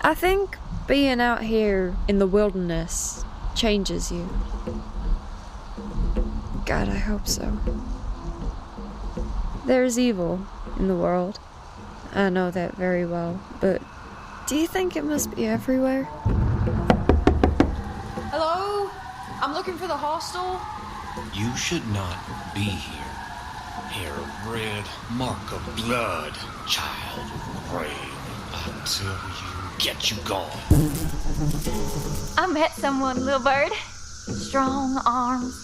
I think being out here in the wilderness changes you. God, I hope so. There's evil in the world. I know that very well, but do you think it must be everywhere? Hello? I'm looking for the hostel. You should not be here. Hair of red, mark of blood, child of grave. Until you get you gone. I met someone, little bird. Strong arms,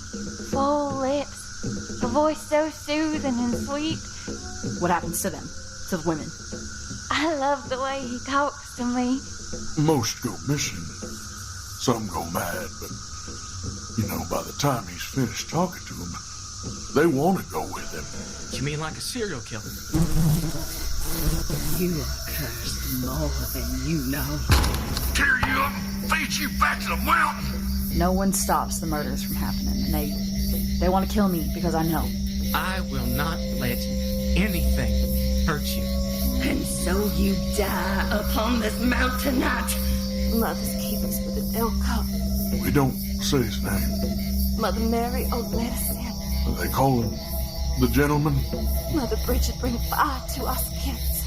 full lips, a voice so soothing and sweet. What happens to them? To the women? I love the way he talks to me. Most go missing. Some go mad, but, by the time he's finished talking to them, they want to go with him. You mean like a serial killer? You are cursed more than you know. Tear you up and feed you back to the mountain. No one stops the murders from happening, and they want to kill me because I know. I will not let anything hurt you. And so you die upon this mountain tonight. Mother's keep us with a Del cup. We don't say his name. Mother Mary, oh let us in. They call him the gentleman. Mother Bridget, bring fire to us kids.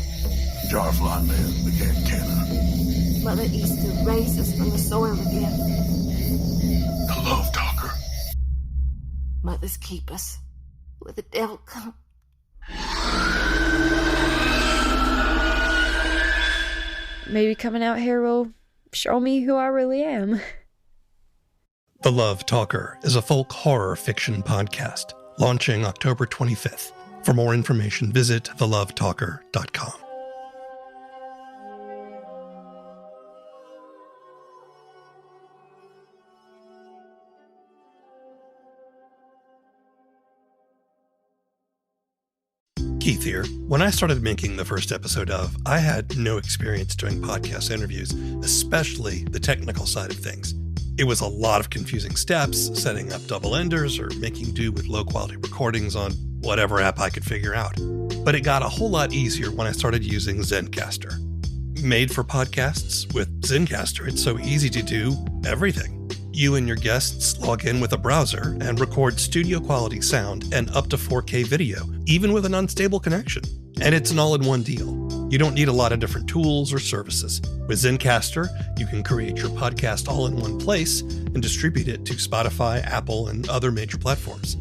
Jarfly man began cannon. Mother Easter, raise us from the soil again. The love talker. Mother's keep us with a Del cup. Maybe coming out here will show me who I really am. The Love Talker is a folk horror fiction podcast, launching October 25th. For more information, visit thelovetalker.com. Keith here. When I started making the first episode of, I had no experience doing podcast interviews, especially the technical side of things. It was a lot of confusing steps, setting up double enders or making do with low quality recordings on whatever app I could figure out. But it got a whole lot easier when I started using Zencastr. Made for podcasts, with Zencastr it's so easy to do everything. You and your guests log in with a browser and record studio quality sound and up to 4K video, even with an unstable connection. And it's an all-in-one deal. You don't need a lot of different tools or services. With Zencastr, you can create your podcast all in one place and distribute it to Spotify, Apple, and other major platforms.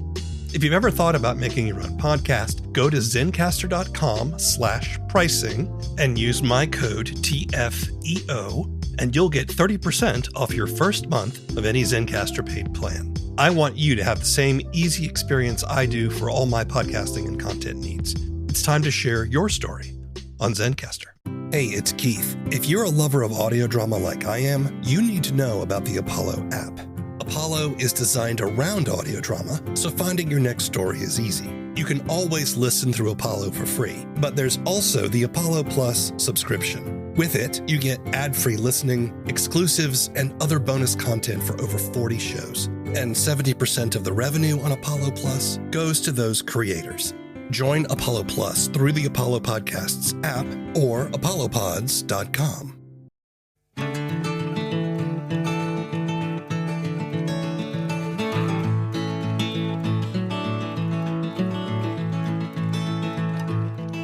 If you've ever thought about making your own podcast, go to zencastr.com/pricing and use my code TFEO, and you'll get 30% off your first month of any Zencastr paid plan. I want you to have the same easy experience I do for all my podcasting and content needs. It's time to share your story on Zencastr. Hey, it's Keith. If you're a lover of audio drama like I am, you need to know about the Apollo app. Apollo is designed around audio drama, so finding your next story is easy. You can always listen through Apollo for free, but there's also the Apollo Plus subscription. With it, you get ad-free listening, exclusives, and other bonus content for over 40 shows. And 70% of the revenue on Apollo Plus goes to those creators. Join Apollo Plus through the Apollo Podcasts app or apollopods.com.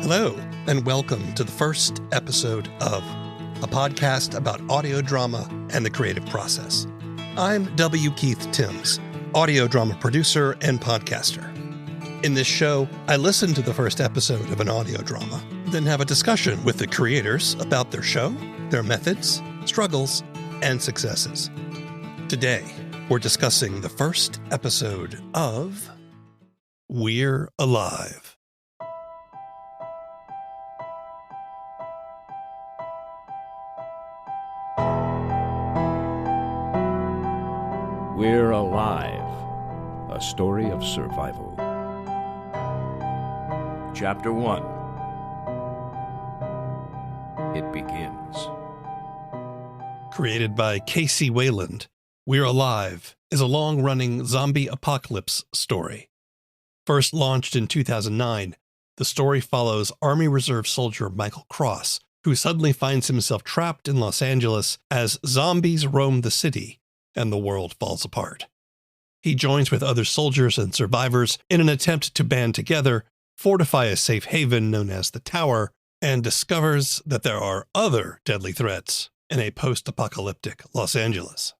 Hello, and welcome to the first episode of a podcast about audio drama and the creative process. I'm W. Keith Timms, audio drama producer and podcaster. In this show, I listen to the first episode of an audio drama, then have a discussion with the creators about their show, their methods, struggles, and successes. Today, we're discussing the first episode of We're Alive. We're Alive, a story of survival. Chapter 1. It begins. Created by Casey Wayland, We're Alive is a long-running zombie apocalypse story. First launched in 2009, the story follows Army Reserve soldier Michael Cross, who suddenly finds himself trapped in Los Angeles as zombies roam the city and the world falls apart. He joins with other soldiers and survivors in an attempt to band together, fortify a safe haven known as the Tower, and discovers that there are other deadly threats in a post-apocalyptic Los Angeles.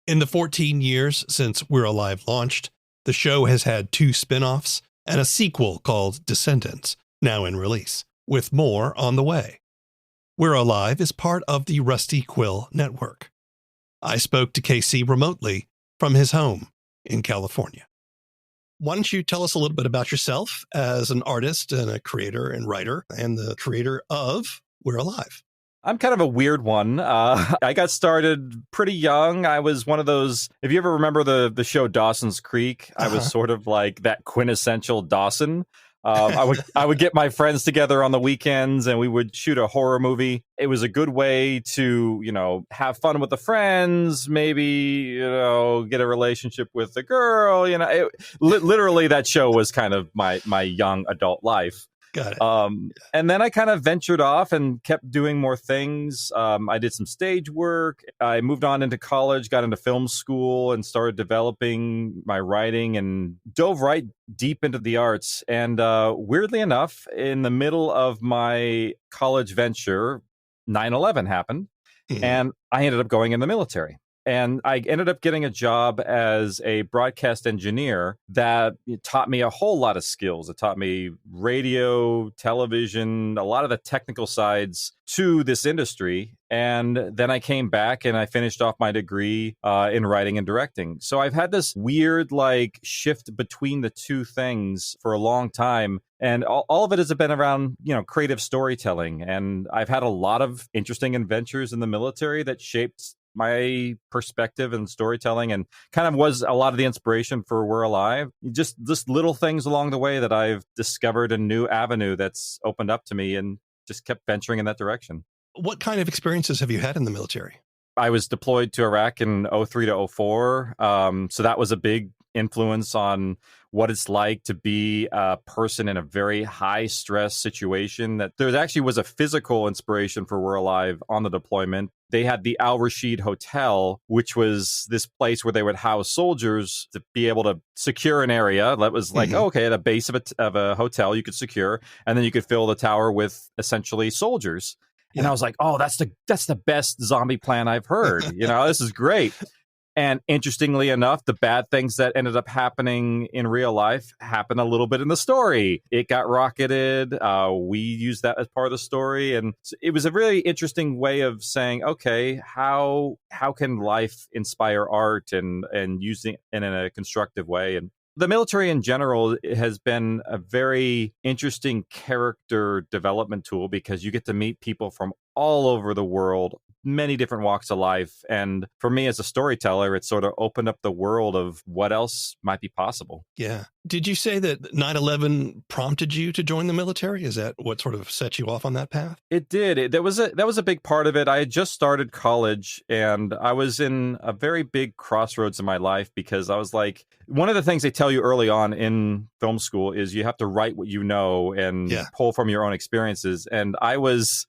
In the 14 years since We're Alive launched, the show has had 2 spin-offs and a sequel called Descendants, now in release, with more on the way. We're Alive is part of the Rusty Quill Network. I spoke to KC remotely from his home in California. Why don't you tell us a little bit about yourself as an artist and a creator and writer and the creator of We're Alive? I'm kind of a weird one. I got started pretty young. I was one of those, if you ever remember the show Dawson's Creek, I was sort of like that quintessential Dawson. I would get my friends together on the weekends and we would shoot a horror movie. It was a good way to, have fun with the friends, maybe, get a relationship with the girl. Literally that show was kind of my young adult life. Got it. And then I kind of ventured off and kept doing more things. I did some stage work. I moved on into college, got into film school, and started developing my writing and dove right deep into the arts. And weirdly enough, in the middle of my college venture, 9/11 happened, and I ended up going in the military. And I ended up getting a job as a broadcast engineer that taught me a whole lot of skills. It taught me radio, television, a lot of the technical sides to this industry. And then I came back and I finished off my degree in writing and directing. So I've had this weird shift between the two things for a long time. And all of it has been around, creative storytelling. And I've had a lot of interesting adventures in the military that shaped my perspective and storytelling and kind of was a lot of the inspiration for We're Alive. Just little things along the way that I've discovered a new avenue that's opened up to me and just kept venturing in that direction. What kind of experiences have you had in the military? I was deployed to Iraq in 03 to 04. So that was a big influence on what it's like to be a person in a very high stress situation. That there actually was a physical inspiration for We're Alive on the deployment. They had the Al Rashid Hotel, which was this place where they would house soldiers to be able to secure an area. That was like, okay, at a base of a hotel you could secure, and then you could fill the tower with essentially soldiers. And I was like, oh, that's the best zombie plan I've heard. This is great. And interestingly enough, the bad things that ended up happening in real life happened a little bit in the story. It got rocketed. We used that as part of the story. And it was a really interesting way of saying, okay, how can life inspire art and use it in a constructive way? And the military in general has been a very interesting character development tool because you get to meet people from all over the world, many different walks of life. And for me as a storyteller, it sort of opened up the world of what else might be possible. Yeah. Did you say that 9/11 prompted you to join the military? Is that what sort of set you off on that path? It did. That was a big part of it. I had just started college and I was in a very big crossroads in my life because I was like, one of the things they tell you early on in film school is you have to write what you know and pull from your own experiences. And I was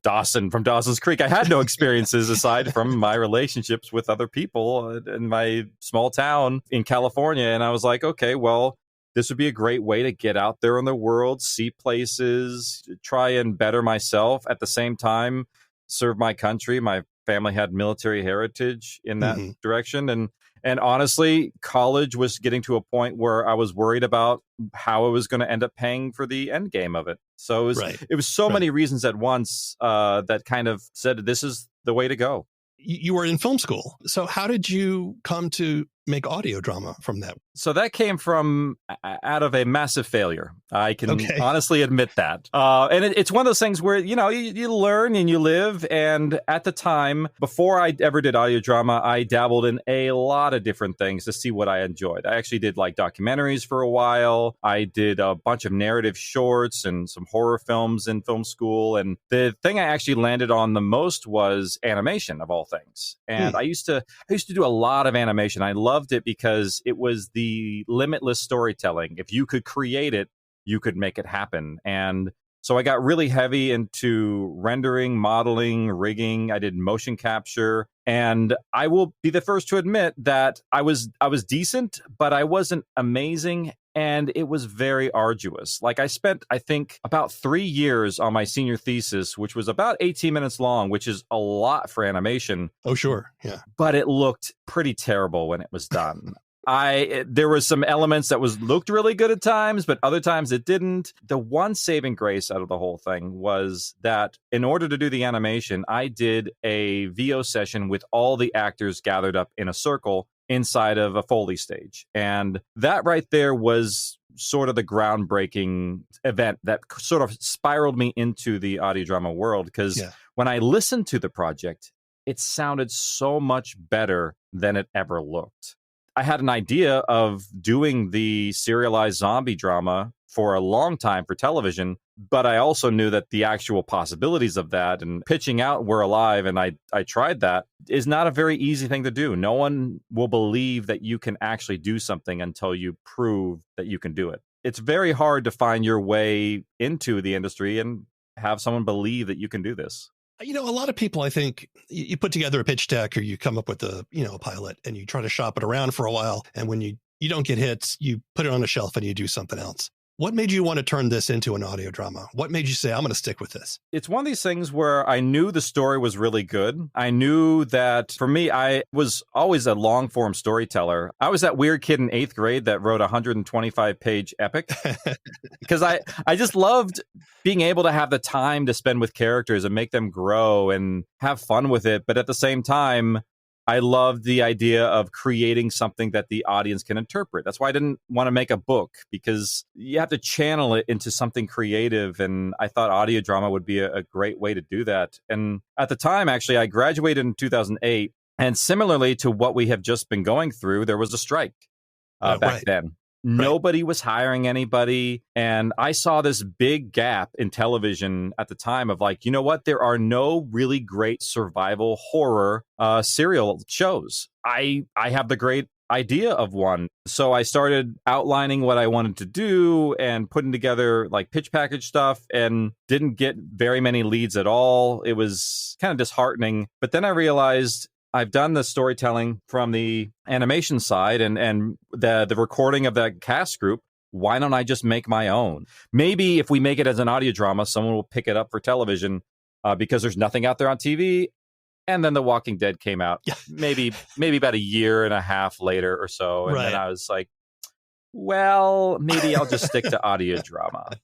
Dawson from Dawson's Creek. I had no experiences aside from my relationships with other people in my small town in California. And I was like, okay, well, this would be a great way to get out there in the world, see places, try and better myself. At the same time, serve my country. My family had military heritage in that direction. And honestly, college was getting to a point where I was worried about how I was going to end up paying for the end game of it. So it was so many reasons at once that kind of said, this is the way to go. You were in film school. So how did you come to make audio drama from that? So that came from out of a massive failure. I can honestly admit that. And it's one of those things where, you learn and you live. And at the time, before I ever did audio drama, I dabbled in a lot of different things to see what I enjoyed. I actually did documentaries for a while. I did a bunch of narrative shorts and some horror films in film school. And the thing I actually landed on the most was animation of all things. And I used to do a lot of animation. I loved it because it was the limitless storytelling. If you could create it, you could make it happen. And So I got really heavy into rendering, modeling, rigging. I did motion capture. And I will be the first to admit that I was decent, but I wasn't amazing. And it was very arduous. Like I spent, I think, about 3 years on my senior thesis, which was about 18 minutes long, which is a lot for animation. Oh, sure. Yeah. But it looked pretty terrible when it was done. There was some elements that looked really good at times, but other times it didn't. The one saving grace out of the whole thing was that in order to do the animation, I did a VO session with all the actors gathered up in a circle inside of a Foley stage. And that right there was sort of the groundbreaking event that sort of spiraled me into the audio drama world. Because when I listened to the project, it sounded so much better than it ever looked. I had an idea of doing the serialized zombie drama for a long time for television, but I also knew that the actual possibilities of that and pitching out We're Alive, and I tried that, is not a very easy thing to do. No one will believe that you can actually do something until you prove that you can do it. It's very hard to find your way into the industry and have someone believe that you can do this. You know, a lot of people, I think, you put together a pitch deck or you come up with a pilot and you try to shop it around for a while. And when you don't get hits, you put it on a shelf and you do something else. What made you want to turn this into an audio drama? What made you say, I'm going to stick with this? It's one of these things where I knew the story was really good. I knew that for me, I was always a long form storyteller. I was that weird kid in 8th grade that wrote a 125-page epic because I just loved being able to have the time to spend with characters and make them grow and have fun with it. But at the same time, I loved the idea of creating something that the audience can interpret. That's why I didn't want to make a book, because you have to channel it into something creative. And I thought audio drama would be a great way to do that. And at the time, actually, I graduated in 2008. And similarly to what we have just been going through, there was a strike back then. Nobody was hiring anybody. And I saw this big gap in television at the time of like, you know what? There are no really great survival horror serial shows. I have the great idea of one. So I started outlining what I wanted to do and putting together like pitch package stuff and didn't get very many leads at all. It was kind of disheartening. But then I realized I've done the storytelling from the animation side and the recording of that cast group. Why don't I just make my own? Maybe if we make it as an audio drama, someone will pick it up for television because there's nothing out there on TV. And then The Walking Dead came out maybe about a year and a half later or so. And then I was like, well, maybe I'll just stick to audio drama.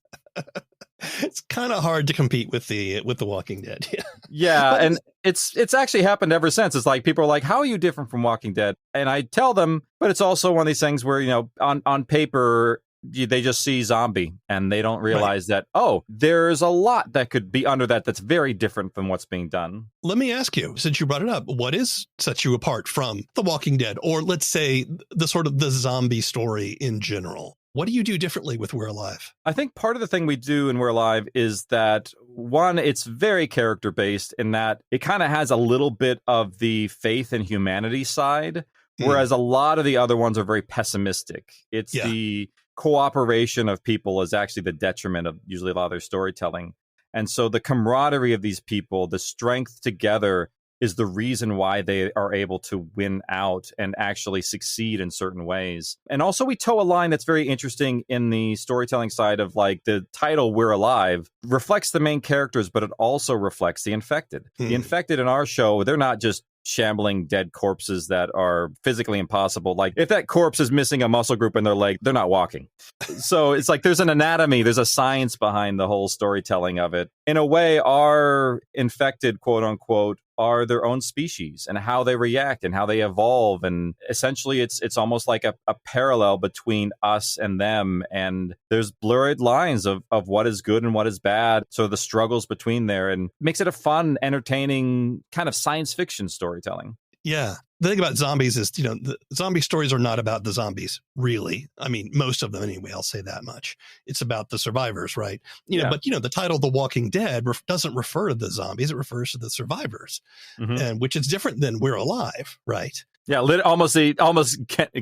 It's kind of hard to compete with the Walking Dead. Yeah, and it's actually happened ever since. It's like people are like, "How are you different from Walking Dead?" And I tell them, but it's also one of these things where, you know, on paper they just see zombie and they don't realize that, oh, there's a lot that could be under that's very different from what's being done. Let me ask you, since you brought it up, what sets you apart from The Walking Dead, or let's say the sort of the zombie story in general? What do you do differently with We're Alive? I think part of the thing we do in We're Alive is that, one, it's very character-based in that it kind of has a little bit of the faith and humanity side, whereas a lot of the other ones are very pessimistic. It's the cooperation of people is actually the detriment of usually a lot of their storytelling. And so the camaraderie of these people, the strength together, is the reason why they are able to win out and actually succeed in certain ways. And also we toe a line that's very interesting in the storytelling side of like the title We're Alive reflects the main characters, but it also reflects the infected. The infected in our show, they're not just shambling dead corpses that are physically impossible. Like if that corpse is missing a muscle group in their leg, they're not walking. So it's like there's an anatomy, there's a science behind the whole storytelling of it. In a way, our infected, quote unquote, are their own species and how they react and how they evolve. And essentially it's almost like a parallel between us and them. And there's blurred lines of what is good and what is bad. So the struggles between there, and makes it a fun, entertaining kind of science fiction storytelling. Yeah. The thing about zombies is, you know, the zombie stories are not about the zombies, really. I mean, most of them anyway, I'll say that much. It's about the survivors, right? You know, but, you know, the title The Walking Dead doesn't refer to the zombies. It refers to the survivors, and which is different than We're Alive, right? Yeah, almost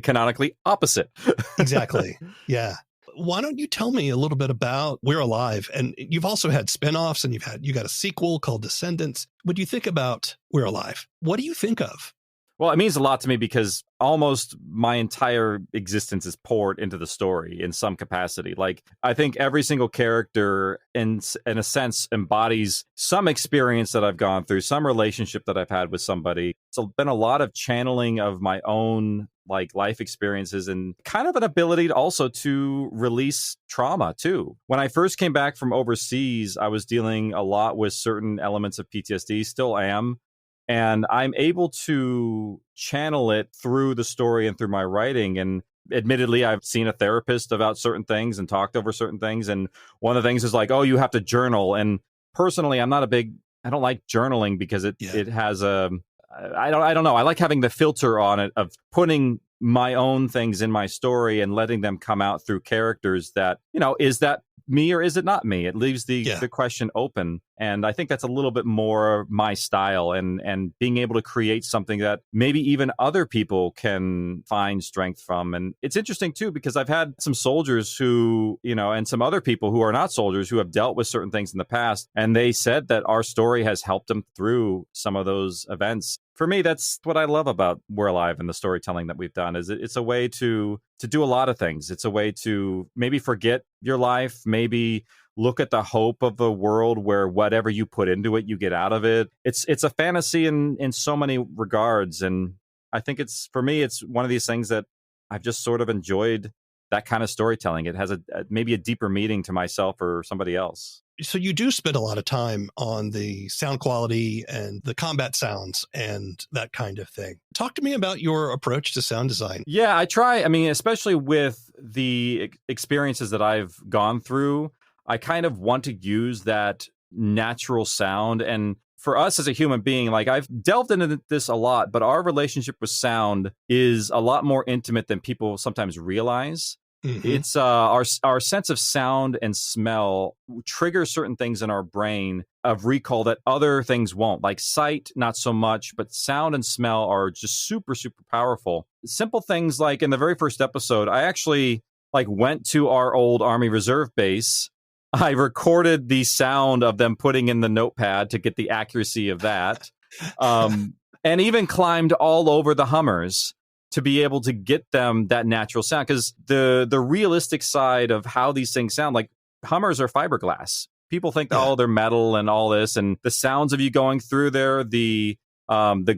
canonically opposite. Exactly. Yeah. why don't you tell me a little bit about We're Alive? And you've also had spinoffs, and you got a sequel called Descendants. What do you think about We're Alive? What do you think of? Well, it means a lot to me because almost my entire existence is poured into the story in some capacity. Like, I think every single character, in a sense, embodies some experience that I've gone through, some relationship that I've had with somebody. It's been a lot of channeling of my own life experiences and kind of an ability also to release trauma too. When I first came back from overseas, I was dealing a lot with certain elements of PTSD, still am. And I'm able to channel it through the story and through my writing. And admittedly, I've seen a therapist about certain things and talked over certain things. And one of the things is like, oh, you have to journal. And personally, I don't like journaling because it has I don't know. I like having the filter on it of putting my own things in my story and letting them come out through characters that, is that me or is it not me? It leaves the question open. And I think that's a little bit more my style and being able to create something that maybe even other people can find strength from. And it's interesting, too, because I've had some soldiers who, and some other people who are not soldiers who have dealt with certain things in the past. And they said that our story has helped them through some of those events. For me, that's what I love about We're Alive and the storytelling that we've done is it's a way to do a lot of things. It's a way to maybe forget your life, maybe look at the hope of a world where whatever you put into it, you get out of it. It's a fantasy in so many regards. And I think for me, it's one of these things that I've just sort of enjoyed that kind of storytelling. It has maybe a deeper meaning to myself or somebody else. So you do spend a lot of time on the sound quality and the combat sounds and that kind of thing. Talk to me about your approach to sound design. Yeah, I try. I mean, especially with the experiences that I've gone through, I kind of want to use that natural sound. And for us as a human being, like I've delved into this a lot, but our relationship with sound is a lot more intimate than people sometimes realize. Mm-hmm. It's our sense of sound and smell triggers certain things in our brain of recall that other things won't. Like sight, not so much, but sound and smell are just super, super powerful. Simple things like in the very first episode, I actually went to our old Army Reserve base. I recorded the sound of them putting in the notepad to get the accuracy of that, and even climbed all over the Hummers to be able to get them that natural sound. Because the realistic side of how these things sound, like Hummers are fiberglass. People think that, they're metal and all this, and the sounds of you going through there, the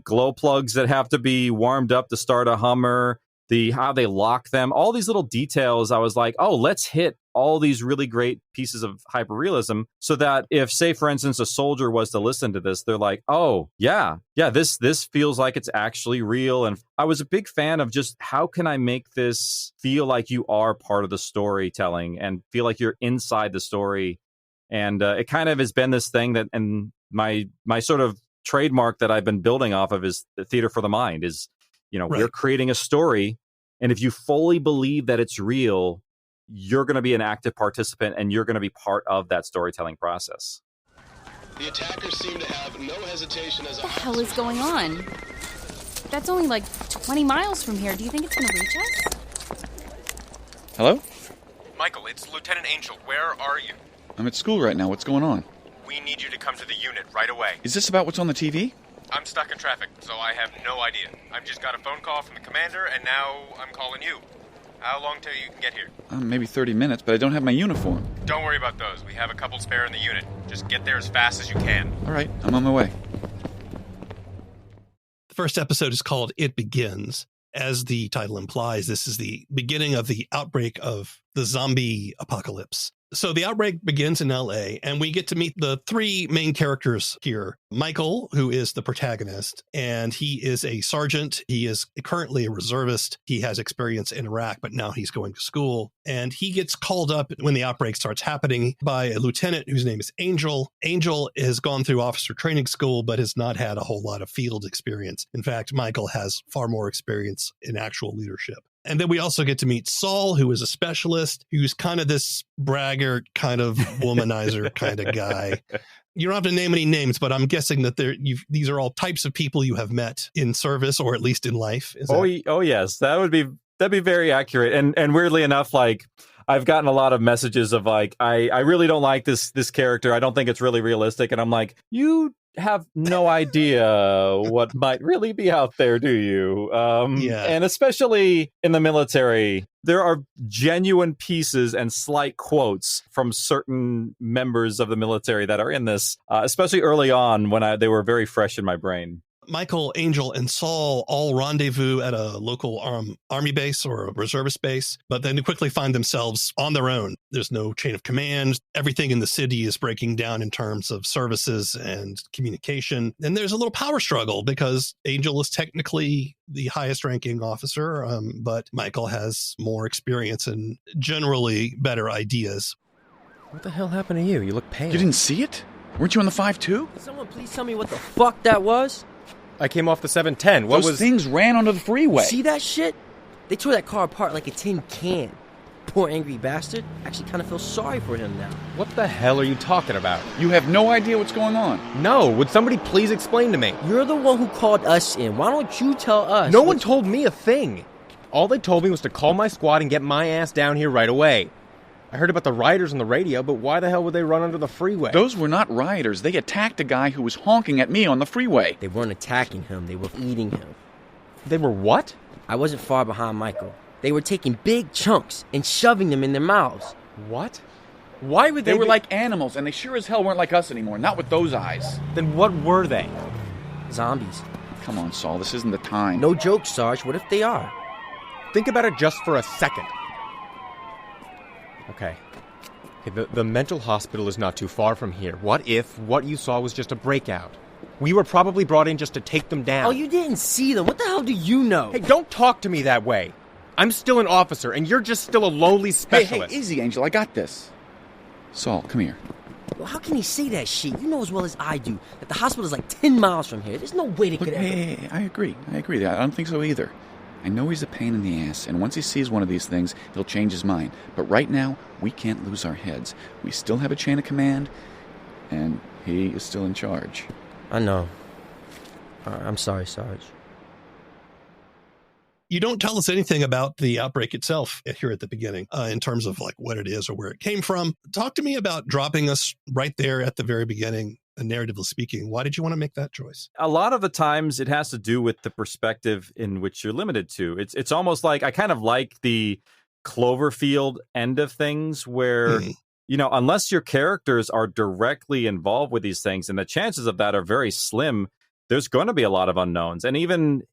glow plugs that have to be warmed up to start a Hummer, how they lock them, all these little details. I was like, oh, let's hit all these really great pieces of hyperrealism so that if, say, for instance, a soldier was to listen to this, they're like, oh, yeah, this feels like it's actually real. And I was a big fan of just how can I make this feel like you are part of the storytelling and feel like you're inside the story. And it kind of has been this thing that, and my sort of trademark that I've been building off of is the theater for the mind is, we're creating a story. And if you fully believe that it's real, you're going to be an active participant and you're going to be part of that storytelling process. The attackers seem to have no hesitation as What the hell is going on? That's only 20 miles from here. Do you think it's going to reach us? Hello? Michael, it's Lieutenant Angel. Where are you? I'm at school right now. What's going on? We need you to come to the unit right away. Is this about what's on the TV? I'm stuck in traffic, so I have no idea. I've just got a phone call from the commander, and now I'm calling you. How long till you can get here? Maybe 30 minutes, but I don't have my uniform. Don't worry about those. We have a couple spare in the unit. Just get there as fast as you can. All right, I'm on my way. The first episode is called It Begins. As the title implies, this is the beginning of the outbreak of the zombie apocalypse. So the outbreak begins in LA, and we get to meet the three main characters here. Michael, who is the protagonist, and he is a sergeant. He is currently a reservist. He has experience in Iraq, but now he's going to school. And he gets called up when the outbreak starts happening by a lieutenant whose name is Angel. Angel has gone through officer training school, but has not had a whole lot of field experience. In fact, Michael has far more experience in actual leadership. And then we also get to meet Saul, who is a specialist, who's kind of this braggart, kind of womanizer kind of guy. You don't have to name any names, but I'm guessing that these are all types of people you have met in service or at least in life. Oh yes, that'd be very accurate. And weirdly enough, I've gotten a lot of messages of like, I really don't like this character. I don't think it's really realistic. And I'm like, you have no idea what might really be out there, do you? And especially in the military, there are genuine pieces and slight quotes from certain members of the military that are in this, especially early on when they were very fresh in my brain. Michael, Angel, and Saul all rendezvous at a local army base or a reservist base, but then they quickly find themselves on their own. There's no chain of command. Everything in the city is breaking down in terms of services and communication. And there's a little power struggle because Angel is technically the highest ranking officer, but Michael has more experience and generally better ideas. What the hell happened to you? You look pale. You didn't see it? Weren't you on the 5-2? Can someone please tell me what the fuck that was? I came off the 710. Those things ran onto the freeway. See that shit? They tore that car apart like a tin can. Poor angry bastard. Actually kind of feel sorry for him now. What the hell are you talking about? You have no idea what's going on. No, would somebody please explain to me? You're the one who called us in. Why don't you tell us? No one told me a thing. All they told me was to call my squad and get my ass down here right away. I heard about the rioters on the radio, but why the hell would they run under the freeway? Those were not rioters. They attacked a guy who was honking at me on the freeway. They weren't attacking him. They were eating him. They were what? I wasn't far behind Michael. They were taking big chunks and shoving them in their mouths. What? Why would They were like animals, and they sure as hell weren't like us anymore. Not with those eyes. Then what were they? Zombies. Come on, Saul. This isn't the time. No joke, Sarge. What if they are? Think about it just for a second. Okay, the mental hospital is not too far from here. What if what you saw was just a breakout? We were probably brought in just to take them down. Oh, you didn't see them. What the hell do you know? Hey, don't talk to me that way. I'm still an officer, and you're just still a lowly specialist. Hey, easy, Angel. I got this. Saul, come here. Well, how can he say that shit? You know as well as I do that the hospital is like 10 miles from here. There's no way they could ever... Hey, I agree. I don't think so either. I know he's a pain in the ass, and once he sees one of these things, he'll change his mind. But right now, we can't lose our heads. We still have a chain of command, and he is still in charge. I know. I'm sorry, Sarge. You don't tell us anything about the outbreak itself here at the beginning, in terms of like what it is or where it came from. Talk to me about dropping us right there at the very beginning. Narratively speaking, why did you want to make that choice? A lot of the times it has to do with the perspective in which you're limited to. It's almost like I kind of like the Cloverfield end of things where, you know, unless your characters are directly involved with these things, and the chances of that are very slim, there's going to be a lot of unknowns. And even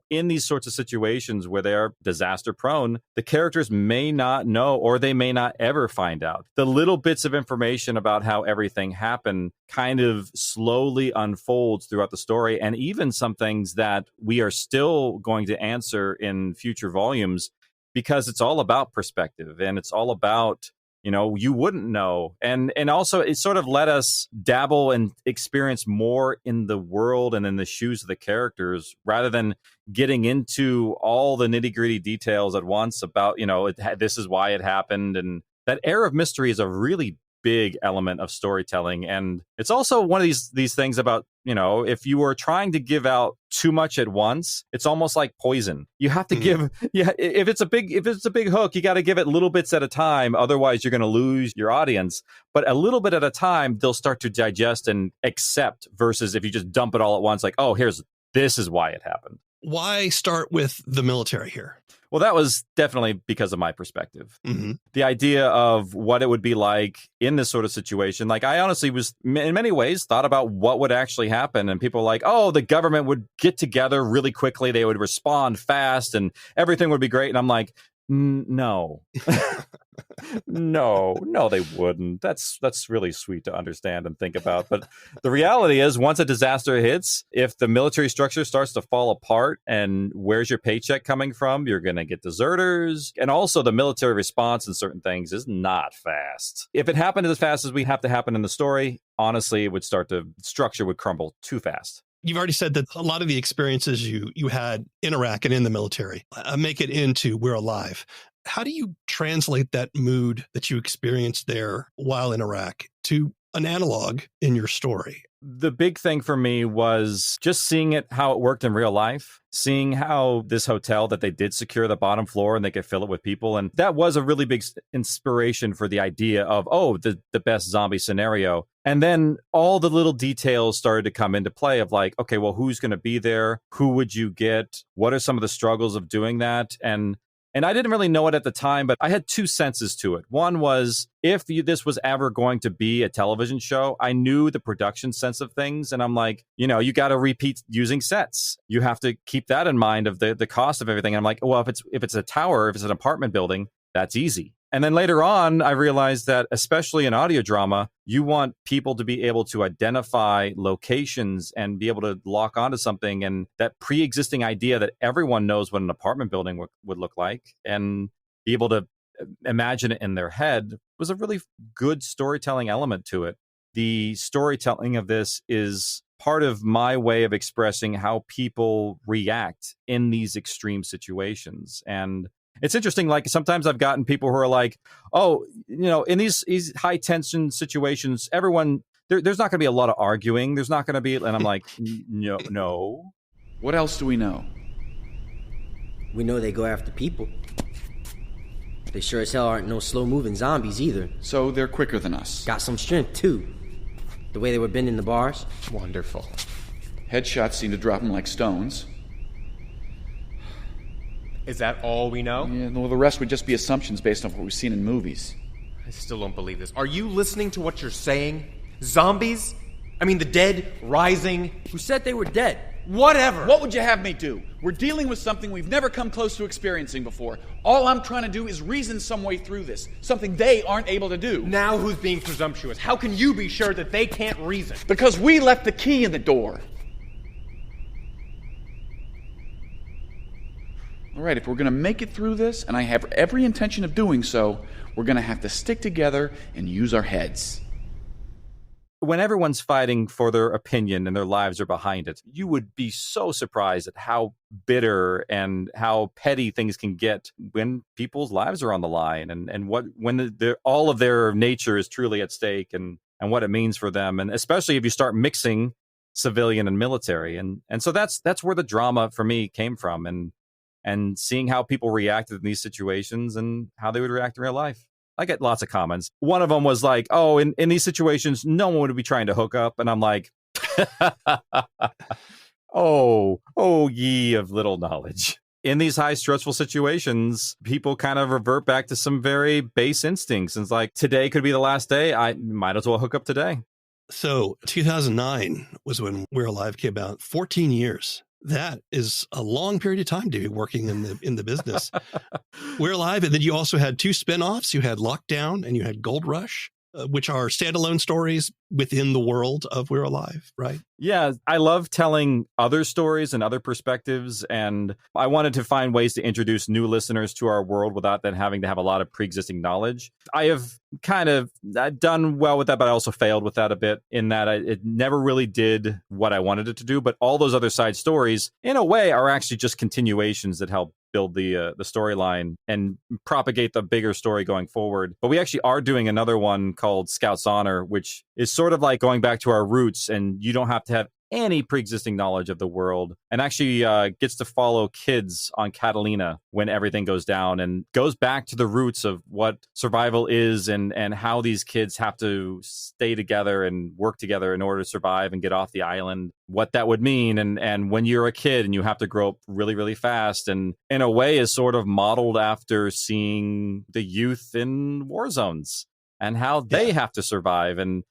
in these sorts of situations where they are disaster prone, the characters may not know, or they may not ever find out. The little bits of information about how everything happened kind of slowly unfolds throughout the story. And even some things that we are still going to answer in future volumes, because it's all about perspective and it's all about, you know, you wouldn't know. And also it sort of let us dabble and experience more in the world and in the shoes of the characters rather than getting into all the nitty gritty details at once about, you know, this is why it happened. And that air of mystery is a really big element of storytelling. And it's also one of these things about, you know, if you were trying to give out too much at once, it's almost like poison. You have to give, if it's a big hook, you got to give it little bits at a time. Otherwise, you're going to lose your audience. But a little bit at a time, they'll start to digest and accept, versus if you just dump it all at once, like, oh, this is why it happened. Why start with the military here? Well, that was definitely because of my perspective. The idea of what it would be like in this sort of situation. Like, I honestly was, in many ways, thought about what would actually happen. And people were like, oh, the government would get together really quickly. They would respond fast and everything would be great. And I'm like, no. no, they wouldn't. That's really sweet to understand and think about. But the reality is, once a disaster hits, if the military structure starts to fall apart, and where's your paycheck coming from? You're going to get deserters. And also the military response in certain things is not fast. If it happened as fast as we have to happen in the story, honestly, structure would crumble too fast. You've already said that a lot of the experiences you had in Iraq and in the military make it into We're Alive. How do you translate that mood that you experienced there while in Iraq to an analog in your story. The big thing for me was just seeing it, how it worked in real life, seeing how this hotel that they did secure the bottom floor and they could fill it with people. And that was a really big inspiration for the idea of, the best zombie scenario. And then all the little details started to come into play of like, okay, well, who's going to be there? Who would you get? What are some of the struggles of doing that? And I didn't really know it at the time, but I had two senses to it. One was if this was ever going to be a television show, I knew the production sense of things. And I'm like, you got to repeat using sets. You have to keep that in mind of the cost of everything. And I'm like, well, if it's a tower, if it's an apartment building, that's easy. And then later on, I realized that especially in audio drama, you want people to be able to identify locations and be able to lock onto something. And that pre-existing idea that everyone knows what an apartment building would look like and be able to imagine it in their head was a really good storytelling element to it. The storytelling of this is part of my way of expressing how people react in these extreme situations. And it's interesting, like sometimes I've gotten people who are like, in these high tension situations, everyone, there's not going to be a lot of arguing. There's not going to be, and I'm like, no. What else do we know? We know they go after people. They sure as hell aren't no slow-moving zombies either. So they're quicker than us. Got some strength, too. The way they were bending the bars. Wonderful. Headshots seem to drop them like stones. Is that all we know? Yeah, well, the rest would just be assumptions based on what we've seen in movies. I still don't believe this. Are you listening to what you're saying? Zombies? I mean, the dead rising? Who said they were dead? Whatever. What would you have me do? We're dealing with something we've never come close to experiencing before. All I'm trying to do is reason some way through this, something they aren't able to do. Now who's being presumptuous? How can you be sure that they can't reason? Because we left the key in the door. All right, if we're going to make it through this, and I have every intention of doing so, we're going to have to stick together and use our heads. When everyone's fighting for their opinion and their lives are behind it, you would be so surprised at how bitter and how petty things can get when people's lives are on the line and when all of their nature is truly at stake and what it means for them. And especially if you start mixing civilian and military. And so that's where the drama for me came from. And seeing how people reacted in these situations and how they would react in real life. I get lots of comments. One of them was like, in these situations, no one would be trying to hook up. And I'm like, ye of little knowledge. In these high stressful situations, people kind of revert back to some very base instincts. And it's like, today could be the last day. I might as well hook up today. So 2009 was when We're Alive came out. 14 years. That is a long period of time to be working in the business. We're Alive, and then you also had two spinoffs. You had Lockdown and you had Gold Rush, which are standalone stories within the world of We're Alive, right? Yeah, I love telling other stories and other perspectives, and I wanted to find ways to introduce new listeners to our world without them having to have a lot of pre-existing knowledge. I have kind of done well with that, but I also failed with that a bit in that it never really did what I wanted it to do. But all those other side stories, in a way, are actually just continuations that help build the storyline and propagate the bigger story going forward. But we actually are doing another one called Scout's Honor, which is sort of like going back to our roots, and you don't have to have any pre-existing knowledge of the world, and actually gets to follow kids on Catalina when everything goes down and goes back to the roots of what survival is and how these kids have to stay together and work together in order to survive and get off the island, what that would mean. And when you're a kid and you have to grow up really, really fast, and in a way is sort of modeled after seeing the youth in war zones and how they have to survive and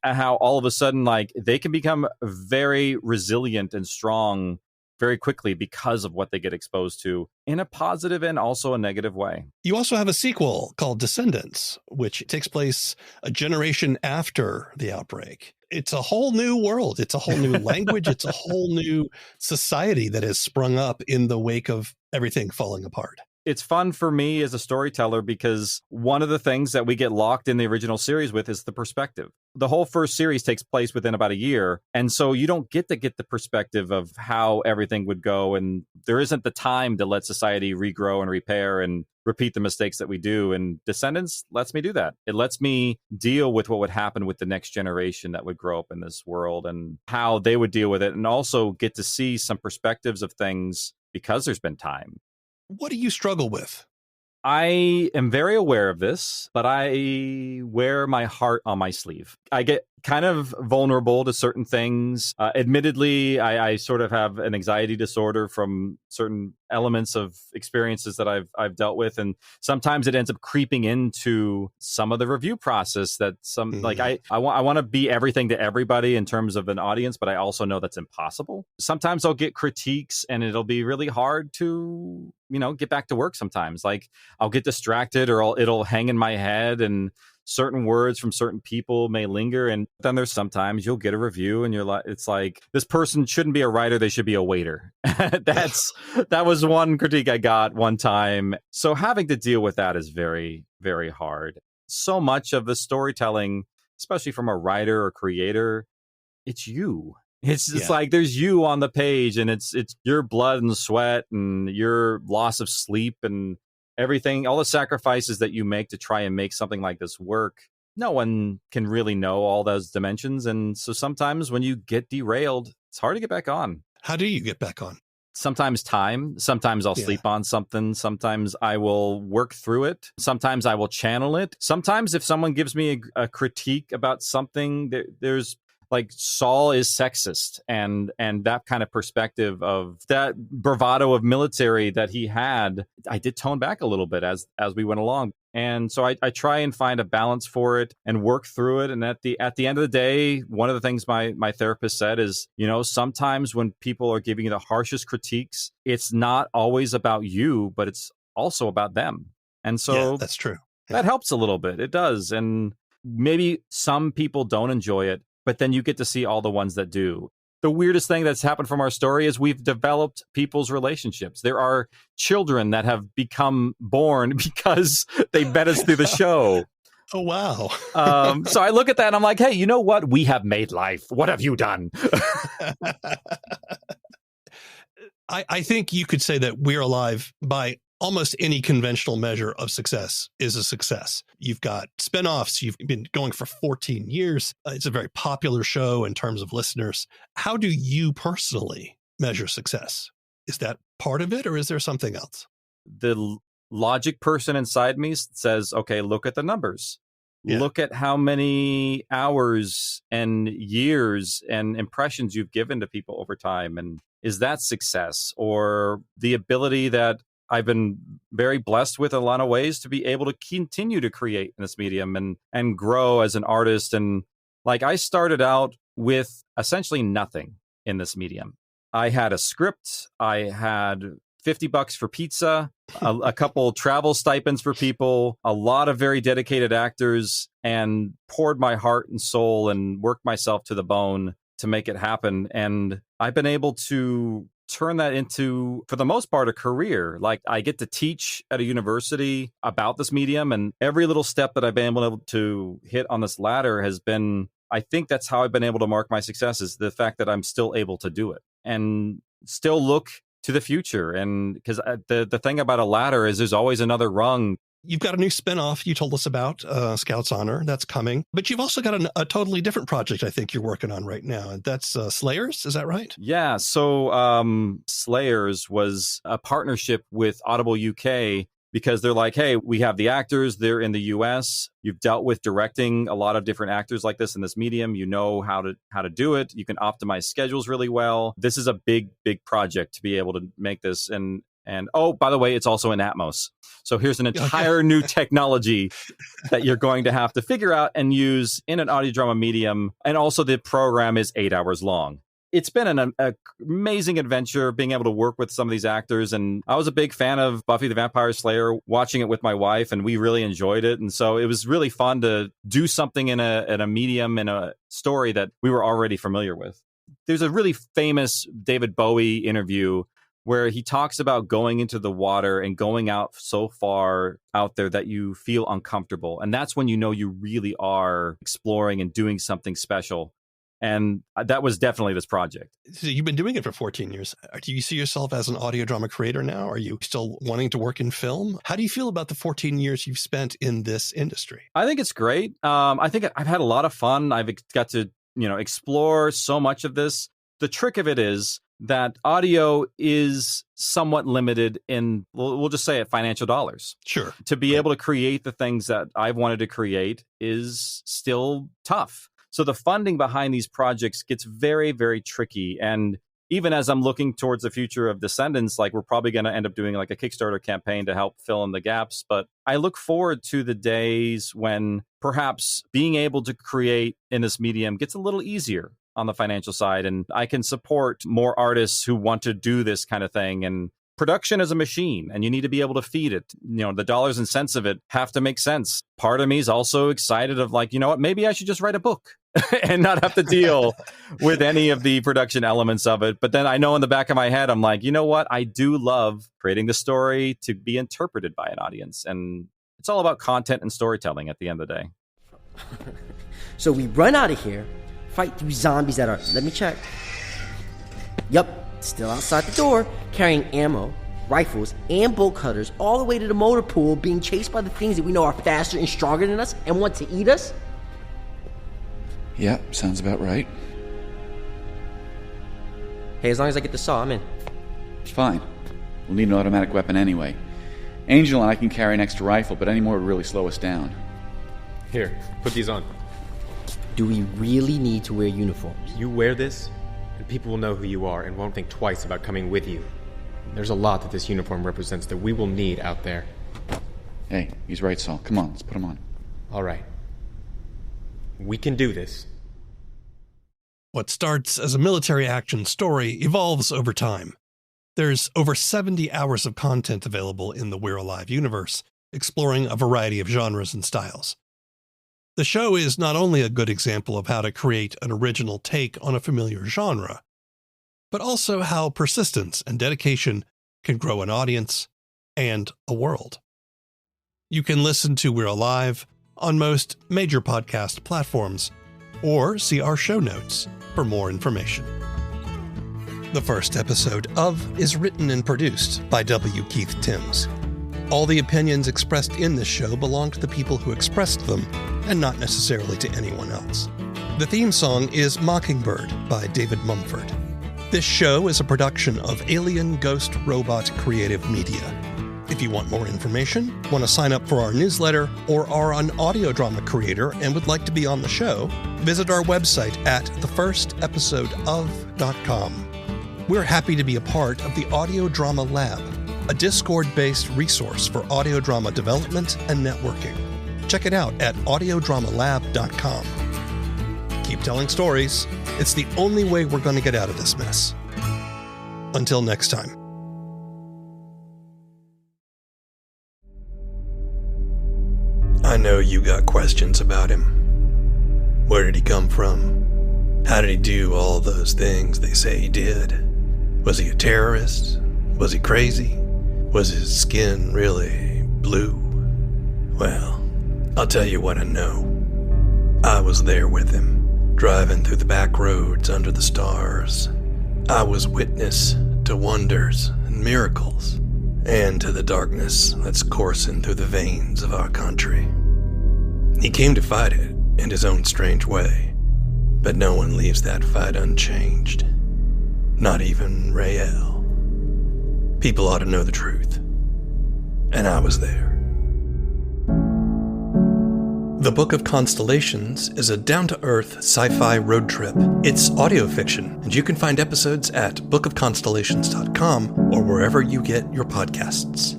how all of a sudden, like, they can become very resilient and strong very quickly because of what they get exposed to in a positive and also a negative way. You also have a sequel called Descendants, which takes place a generation after the outbreak. It's a whole new world. It's a whole new language. It's a whole new society that has sprung up in the wake of everything falling apart. It's fun for me as a storyteller because one of the things that we get locked in the original series with is the perspective. The whole first series takes place within about a year. And so you don't get the perspective of how everything would go. And there isn't the time to let society regrow and repair and repeat the mistakes that we do. And Descendants lets me do that. It lets me deal with what would happen with the next generation that would grow up in this world and how they would deal with it, and also get to see some perspectives of things because there's been time. What do you struggle with? I am very aware of this, but I wear my heart on my sleeve. I get kind of vulnerable to certain things. Admittedly, I sort of have an anxiety disorder from certain elements of experiences that I've dealt with, and sometimes it ends up creeping into some of the review process. That like I want to be everything to everybody in terms of an audience, but I also know that's impossible. Sometimes I'll get critiques, and it'll be really hard to get back to work. Sometimes, like I'll get distracted, or it'll hang in my head, and certain words from certain people may linger. And then there's sometimes you'll get a review and it's like, this person shouldn't be a writer, they should be a waiter. That was one critique I got one time. So having to deal with that is very, very hard. So much of the storytelling, especially from a writer or creator, it's you. It's like there's you on the page, and it's your blood and sweat and your loss of sleep and everything, all the sacrifices that you make to try and make something like this work. No one can really know all those dimensions. And so sometimes when you get derailed, it's hard to get back on. How do you get back on? Sometimes time. Sometimes I'll sleep on something. Sometimes I will work through it. Sometimes I will channel it. Sometimes if someone gives me a critique about something, there's like Saul is sexist, and that kind of perspective of that bravado of military that he had, I did tone back a little bit as we went along. And so I try and find a balance for it and work through it. And at the end of the day, one of the things my therapist said is, sometimes when people are giving you the harshest critiques, it's not always about you, but it's also about them. And so that's true. That helps a little bit. It does. And maybe some people don't enjoy it, but then you get to see all the ones that do. The weirdest thing that's happened from our story is we've developed people's relationships. There are children that have become born because they met us through the show. Oh, wow. So I look at that and I'm like, hey, you know what? We have made life. What have you done? I think you could say that We're Alive, by almost any conventional measure of success, is a success. You've got spinoffs. You've been going for 14 years. It's a very popular show in terms of listeners. How do you personally measure success? Is that part of it, or is there something else? The logic person inside me says, okay, look at the numbers. Yeah. Look at how many hours and years and impressions you've given to people over time. And is that success? Or the ability that I've been very blessed with in a lot of ways to be able to continue to create in this medium and grow as an artist. And like, I started out with essentially nothing in this medium. I had a script. I had $50 for pizza, a couple travel stipends for people, a lot of very dedicated actors, and poured my heart and soul and worked myself to the bone to make it happen. And I've been able to turn that into, for the most part, a career. Like, I get to teach at a university about this medium, and every little step that I've been able to hit on this ladder has been, I think that's how I've been able to mark my success, is the fact that I'm still able to do it and still look to the future. And because the thing about a ladder is there's always another rung. You've got a new spinoff you told us about, Scout's Honor, that's coming. But you've also got a totally different project I think you're working on right now, and that's Slayers, is that right? Yeah, so Slayers was a partnership with Audible UK, because they're like, hey, we have the actors, they're in the US. You've dealt with directing a lot of different actors like this in this medium. You know how to do it. You can optimize schedules really well. This is a big, big project to be able to make this. And oh, by the way, it's also in Atmos. So here's an entire new technology that you're going to have to figure out and use in an audio drama medium. And also the program is 8 hours long. It's been an amazing adventure being able to work with some of these actors. And I was a big fan of Buffy the Vampire Slayer, watching it with my wife, and we really enjoyed it. And so it was really fun to do something in a medium, in a story that we were already familiar with. There's a really famous David Bowie interview where he talks about going into the water and going out so far out there that you feel uncomfortable. And that's when you know you really are exploring and doing something special. And that was definitely this project. So you've been doing it for 14 years. Do you see yourself as an audio drama creator now? Are you still wanting to work in film? How do you feel about the 14 years you've spent in this industry? I think it's great. I think I've had a lot of fun. I've got to, explore so much of this. The trick of it is that audio is somewhat limited in, we'll just say it, financial dollars. Sure. To be able to create the things that I've wanted to create is still tough. So the funding behind these projects gets very, very tricky. And even as I'm looking towards the future of Descendants, like we're probably going to end up doing like a Kickstarter campaign to help fill in the gaps. But I look forward to the days when perhaps being able to create in this medium gets a little easier on the financial side. And I can support more artists who want to do this kind of thing. And production is a machine and you need to be able to feed it. The dollars and cents of it have to make sense. Part of me is also excited of like, maybe I should just write a book and not have to deal with any of the production elements of it. But then I know in the back of my head, I'm like, you know what? I do love creating the story to be interpreted by an audience. And it's all about content and storytelling at the end of the day. So we run out of here, fight through zombies that are, let me check. Yup. Still outside the door, carrying ammo, rifles, and bolt cutters all the way to the motor pool, being chased by the things that we know are faster and stronger than us and want to eat us? Yeah, sounds about right. Hey, as long as I get the saw, I'm in. Fine. We'll need an automatic weapon anyway. Angel and I can carry an extra rifle, but any more would really slow us down. Here, put these on. Do we really need to wear uniforms? You wear this, and people will know who you are and won't think twice about coming with you. There's a lot that this uniform represents that we will need out there. Hey, he's right, Saul. Come on, let's put him on. All right. We can do this. What starts as a military action story evolves over time. There's over 70 hours of content available in the We're Alive universe, exploring a variety of genres and styles. The show is not only a good example of how to create an original take on a familiar genre, but also how persistence and dedication can grow an audience and a world. You can listen to We're Alive on most major podcast platforms, or see our show notes for more information. The first episode of is written and produced by W. Keith Timms. All the opinions expressed in this show belong to the people who expressed them, and not necessarily to anyone else. The theme song is Mockingbird by David Mumford. This show is a production of Alien Ghost Robot Creative Media. If you want more information, want to sign up for our newsletter, or are an audio drama creator and would like to be on the show, visit our website at TheFirstEpisodeOf.com. We're happy to be a part of the Audio Drama Lab, a Discord-based resource for audio drama development and networking. Check it out at audiodramalab.com. Keep telling stories. It's the only way we're going to get out of this mess. Until next time. I know you got questions about him. Where did he come from? How did he do all those things they say he did? Was he a terrorist? Was he crazy? Was his skin really blue? Well, I'll tell you what I know. I was there with him, driving through the back roads under the stars. I was witness to wonders and miracles, and to the darkness that's coursing through the veins of our country. He came to fight it in his own strange way, but no one leaves that fight unchanged. Not even Rael. People ought to know the truth. And I was there. The Book of Constellations is a down-to-earth sci-fi road trip. It's audio fiction, and you can find episodes at bookofconstellations.com or wherever you get your podcasts.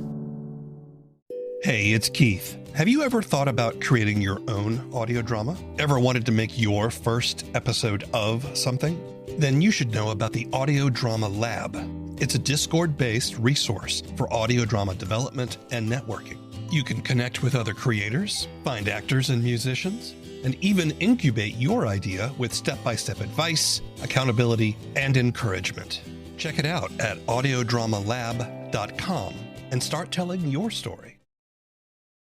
Hey, it's Keith. Have you ever thought about creating your own audio drama? Ever wanted to make your first episode of something? Then you should know about the Audio Drama Lab. It's a Discord-based resource for audio drama development and networking. You can connect with other creators, find actors and musicians, and even incubate your idea with step-by-step advice, accountability, and encouragement. Check it out at audiodramalab.com and start telling your story.